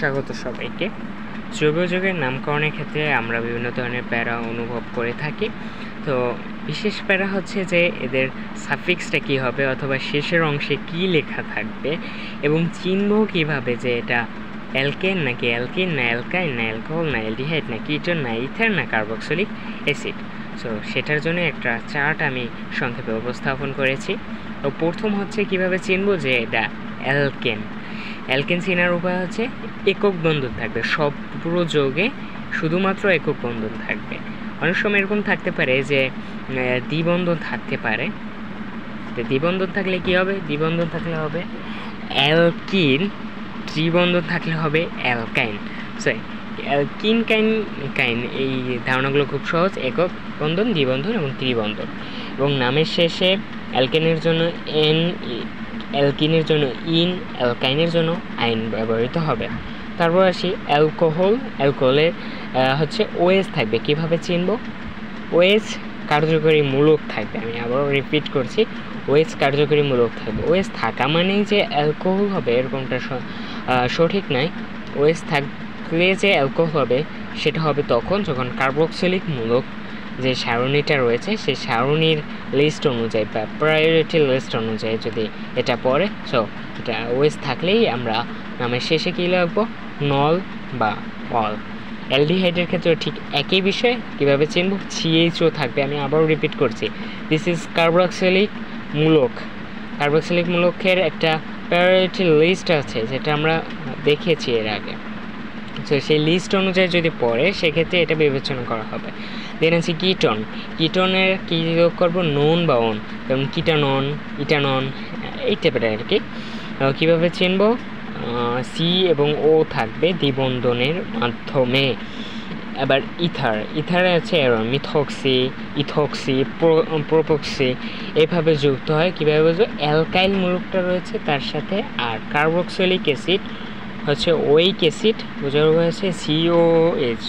স্বাগত সবাইকে। জৈব যৌগের নামকরণের ক্ষেত্রে আমরা বিভিন্ন ধরনের প্যারা অনুভব করে থাকি। তো বিশেষ প্যারা হচ্ছে যে এদের সাফিক্সটা কী হবে অথবা শেষের অংশে কী লেখা থাকবে এবং চিনব কীভাবে যে এটা অ্যালকেন নাকি অ্যালকিন না অ্যালকাইন না অ্যালকোহল না অ্যালডিহাইড না কিটোন না ইথার না কার্বক্সিলিক অ্যাসিড। সো সেটার জন্য একটা চার্ট আমি সংক্ষেপে উপস্থাপন করেছি। তো প্রথম হচ্ছে কিভাবে চিনব যে এটা অ্যালকেন। অ্যালকেন চেনার উপায় হচ্ছে একক বন্ধন থাকবে, সব পুরো যৌগে শুধুমাত্র একক বন্ধন থাকবে। অনেক সময় এরকম থাকতে পারে যে দ্বিবন্ধন থাকতে পারে। দ্বিবন্ধন থাকলে কি হবে? দ্বিবন্ধন থাকলে হবে অ্যালকিন, ত্রিবন্ধন থাকলে হবে অ্যালকাইন। সো অ্যালকিন কাইন এই ধারণাগুলো খুব সহজ, একক বন্ধন, দ্বিবন্ধন এবং ত্রিবন্ধন। এবং নামের শেষে অ্যালকেনের জন্য এন, অ্যালকিনের জন্য ইন, অ্যালকাইনের জন্য আইন ব্যবহৃত হবে। তারপর আসি অ্যালকোহলের হচ্ছে ওএস থাকবে। কিভাবে চিনব? ওএস কার্যকরী মূলক থাকবে। আমি আবারও রিপিট করছি, ওএস কার্যকরী মূলক থাকবে। ওএস থাকা মানেই যে অ্যালকোহল হবে এরকমটা সঠিক নয়। ওএস থাকলে যে অ্যালকোহল হবে সেটা হবে তখন যখন কার্বক্সিলিক মূলক যে সারণীটা রয়েছে সেই সারণীর লিস্ট অনুযায়ী বা প্রায়োরিটি লিস্ট অনুযায়ী যদি এটা পড়ে। সো এটা ওএস থাকলেই আমরা নামের শেষে কী লিখব? নল বা অল। অ্যালডিহাইডের ক্ষেত্রে ঠিক একই বিষয়। কীভাবে চিনব? CHO থাকবে। আমি আবারও রিপিট করছি, দিস ইজ কার্বক্সিলিক মূলক। কার্বক্সিলিক মূলকের একটা প্রায়োরিটি লিস্ট আছে যেটা আমরা দেখেছি এর আগে। তো সেই লিস্ট অনুযায়ী যদি পড়ে সেক্ষেত্রে এটা বিবেচনা করা হবে। দেন আছে কিটন। কিটনের কী যোগ করবো? নোন বা অন, যেমন কিটানন, ইটানন, এই টাইপের আর কি। কীভাবে চিনব? সি এবং ও থাকবে দ্বিবন্ধনের মাধ্যমে। এবার ইথারে আছে অ্যারন, মিথক্সি, ইথক্সি, প্রোপক্সি এভাবে যুক্ত হয়। কীভাবে বুঝবো? অ্যালকাইল মূলকটা রয়েছে তার সাথে, আর কার্বক্সিলিক অ্যাসিড হচ্ছে ওইক অ্যাসিড, বোঝানো হয়েছে COH।